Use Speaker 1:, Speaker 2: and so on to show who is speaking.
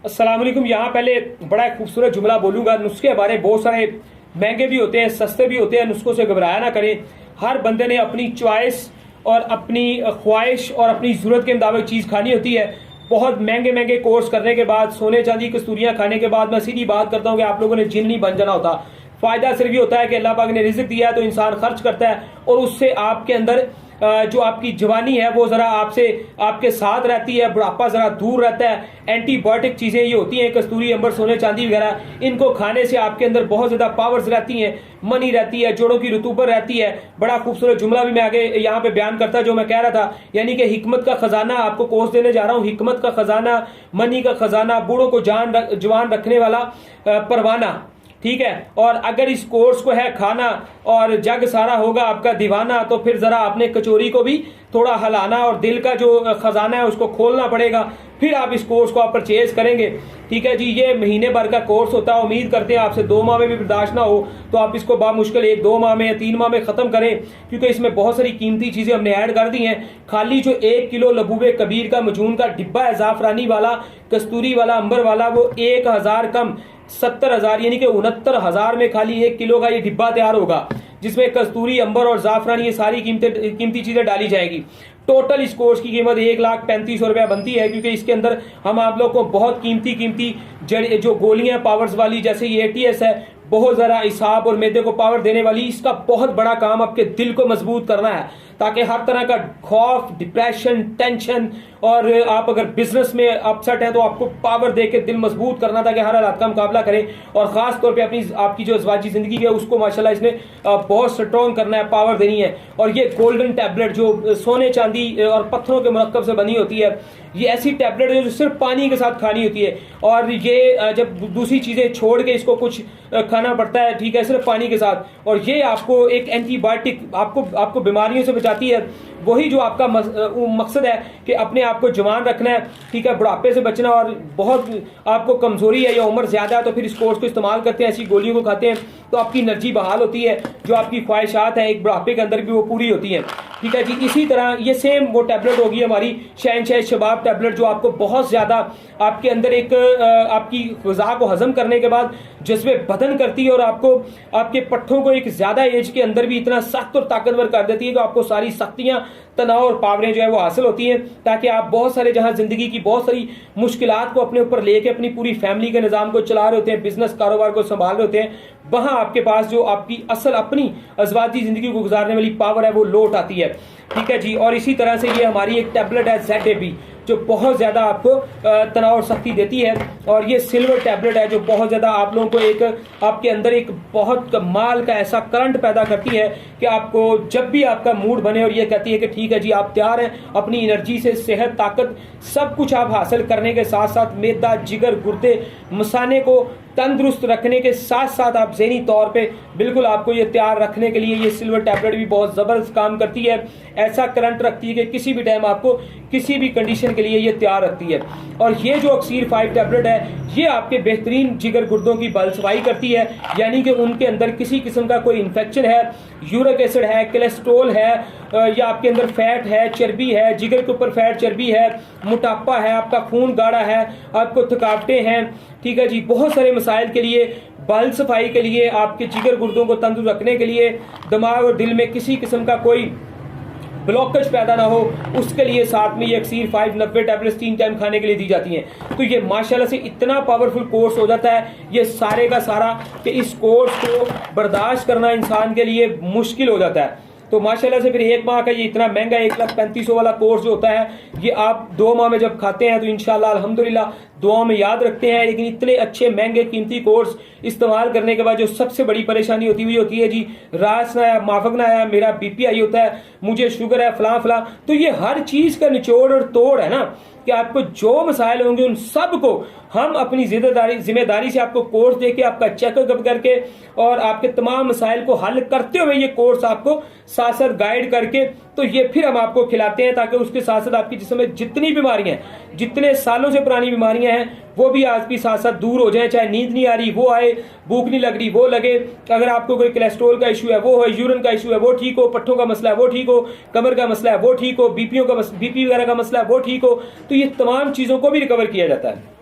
Speaker 1: अस्सलाम वालेकुम। यहाँ पहले बड़ा खूबसूरत जुमला बोलूंगा। नुस्खे हमारे बहुत सारे महंगे भी होते हैं, सस्ते भी होते हैं। नुस्खों से घबराया ना करें। हर बंदे ने अपनी चॉइस और अपनी ख्वाहिश और अपनी ज़रूरत के मुताबिक चीज़ खानी होती है। बहुत महंगे महंगे कोर्स करने के बाद, सोने चांदी कस्तूरियाँ खाने के बाद मैं सीधी बात करता हूँ कि आप लोगों ने जिन नहीं बन जाना होता। फ़ायदा सिर्फ ये होता है कि अल्लाह पाक ने रिज़्क दिया है तो इंसान खर्च करता है और उससे आपके अंदर जो आपकी जवानी है वो ज़रा आपके साथ रहती है, बुढ़ापा ज़रा दूर रहता है। एंटीबायोटिक चीज़ें ये होती हैं, कस्तूरी, अंबर, सोने चांदी वगैरह, इनको खाने से आपके अंदर बहुत ज़्यादा पावर्स रहती हैं, मनी रहती है, जोड़ों की रतूबर रहती है। बड़ा खूबसूरत जुमला भी मैं आगे यहाँ पे बयान करता जो मैं कह रहा था, यानी कि हिकमत का खजाना आपको कोर्स देने जा रहा हूँ। हिकमत का खजाना, मनी का खजाना, बूढ़ों को जवान रखने वाला परवाना, ठीक है। और अगर इस कोर्स को है खाना और जग सारा होगा आपका दीवाना, तो फिर जरा आपने कचोरी को भी थोड़ा हलाना और दिल का जो खजाना है उसको खोलना पड़ेगा, फिर आप इस कोर्स को आप परचेज करेंगे, ठीक है जी। ये महीने भर का कोर्स होता है। उम्मीद करते हैं आपसे 2 माह में भी बर्दाश्त ना हो तो आप इसको बामुश्किल 1-2 माह में या 3 माह में ख़त्म करें, क्योंकि इसमें बहुत सारी कीमती चीज़ें हमने ऐड कर दी हैं। खाली जो 1 किलो लबूबे कबीर का मजून का डिब्बा है, ज़ाफ़रानी वाला, कस्तूरी वाला, अंबर वाला, वो 1000 कम 70,000 यानी कि 69,000 में खाली 1 किलो का ये डिब्बा तैयार होगा, जिसमें कस्तूरी, अंबर और ज़ाफ़रानी ये सारी कीमती चीज़ें डाली जाएगी। टोटल इस कोर्स की कीमत 1,35,000 रुपया बनती है, क्योंकि इसके अंदर हम आप लोग को बहुत कीमती जो गोलियां पावर्स वाली, जैसे ये ATS है, बहुत ज़्यादा इसाब और मैदे को पावर देने वाली, इसका बहुत बड़ा काम आपके दिल को मजबूत करना है, ताकि हर तरह का खौफ, डिप्रेशन, टेंशन, और आप अगर बिजनेस में अपसेट है तो आपको पावर दे के दिल मजबूत करना, ताकि हर हालात का मुकाबला करें। और ख़ास तौर पे आपकी जो अज़वाजी ज़िंदगी है उसको माशाल्लाह इसने बहुत स्ट्रॉन्ग करना है, पावर देनी है। और ये गोल्डन टैबलेट जो सोने चांदी और पत्थरों के मुरक्कब से बनी होती है, ये ऐसी टैबलेट है जो सिर्फ पानी के साथ खानी होती है। और ये जब दूसरी चीज़ें छोड़ के इसको कुछ खाना पड़ता है, ठीक है, सिर्फ पानी के साथ। और ये आपको एक एंटीबायोटिक, आपको बीमारियों से बचाती है। वही जो आपका मकसद है कि अपने आप को जवान रखना है, ठीक है, बुढ़ापे से बचना, और बहुत आपको कमजोरी है या उम्र ज़्यादा है तो फिर इस कोर्स को इस्तेमाल करते हैं, ऐसी गोलियों को खाते हैं तो आपकी एनर्जी बहाल होती है। जो आपकी ख्वाहिशात हैं एक बुढ़ापे के अंदर भी वो पूरी होती हैं, ठीक है जी। इसी तरह ये सेम वो टैबलेट होगी हमारी शहनशाह शबाब टैबलेट, जो आपको बहुत ज़्यादा आपके अंदर एक आपकी ग़िज़ा को हज़म करने के बाद जज्बे बदन करती है और आपको आपके पट्ठों को एक ज़्यादा एज के अंदर भी इतना सख्त और ताकतवर कर देती है कि आपको सारी सख्तियाँ, तनाव और पावरें जो है वो हासिल होती हैं, ताकि आप बहुत सारे जहाँ ज़िंदगी की बहुत सारी मुश्किलात को अपने ऊपर लेके अपनी पूरी फैमिली के निज़ाम को चला रहे होते हैं, बिजनेस कारोबार को संभाल रहे होते हैं, वहाँ आपके पास जो आपकी असल अपनी अज़वाजी ज़िंदगी को गुजारने वाली पावर है वो लौट आती है, ठीक है जी। और इसी तरह से ये हमारी एक टैबलेट है ZAB, जो बहुत ज़्यादा आपको तनाव और सख्ती देती है। और ये सिल्वर टैबलेट है जो बहुत ज़्यादा आप लोगों को एक आपके अंदर एक बहुत कमाल का ऐसा करंट पैदा करती है कि आपको जब भी आपका मूड बने और ये कहती है कि ठीक है जी आप तैयार हैं अपनी एनर्जी से, सेहत, ताकत सब कुछ आप हासिल करने के साथ साथ मैदा, जिगर, गुर्दे, मसाने को तंदुरुस्त रखने के साथ साथ आप ज़हनी तौर पे बिल्कुल आपको ये तैयार रखने के लिए ये सिल्वर टैबलेट भी बहुत ज़बरदस्त काम करती है। ऐसा करंट रखती है कि किसी भी टाइम आपको किसी भी कंडीशन के लिए ये तैयार रखती है। और ये जो अक्सीर 5 टैबलेट है ये आपके बेहतरीन जिगर गुर्दों की बल सफाई करती है, यानी कि उनके अंदर किसी किस्म का कोई इन्फेक्शन है, यूरिक एसिड है, कोलेस्ट्रोल है, या आपके अंदर फैट है, चर्बी है, जिगर के ऊपर फैट चर्बी है, मोटापा है, आपका खून गाढ़ा है, आपको थकावटें हैं, ठीक है जी, बहुत सारे मसाइल के लिए, बल सफाई के लिए, आपके जिगर गुर्दों को तंदुरुस्त रखने के लिए, दिमाग और दिल में किसी किस्म का कोई ब्लॉकेज पैदा ना हो, उसके लिए साथ में ये अक्सीर 590 टैबलेट्स 3 टाइम खाने के लिए दी जाती हैं। तो ये माशाल्लाह से इतना पावरफुल कोर्स हो जाता है ये सारे का सारा कि इस कोर्स को बर्दाश्त करना इंसान के लिए मुश्किल हो जाता है। तो माशाल्लाह से फिर 1 माह का ये इतना महंगा 1,35,000 वाला कोर्स जो होता है ये आप 2 माह में जब खाते हैं तो इंशाल्लाह अल्हम्दुलिल्लाह दुआओं में याद रखते हैं। लेकिन इतने अच्छे महंगे कीमती कोर्स इस्तेमाल करने के बाद जो सबसे बड़ी परेशानी होती है जी रास ना आया, माफक ना आया, मेरा BP हाई होता है, मुझे शुगर है, फलां फलां। तो ये हर चीज़ का निचोड़ और तोड़ है ना कि आपको जो मसाइल होंगे उन सब को हम अपनी जिम्मेदारी से आपको कोर्स देके, आपका चेकअप करके और आपके तमाम मसाइल को हल करते हुए ये कोर्स आपको साथ साथ गाइड करके तो ये फिर हम आपको खिलाते हैं, ताकि उसके साथ साथ आपकी जिस्म में जितनी बीमारियां, जितने सालों से पुरानी बीमारियां हैं वो भी आपकी साथ साथ दूर हो जाए। चाहे नींद नहीं आ रही वो आए, भूख नहीं लग रही वो लगे, अगर आपको कोई कोलेस्ट्रॉल का इशू है वो है, यूरिन का इशू है वो ठीक हो, पट्ठों का मसला है वो ठीक हो, कमर का मसला है वो ठीक हो, BP वगैरह का मसला है वो ठीक हो। तो ये तमाम चीज़ों को भी रिकवर किया जाता है।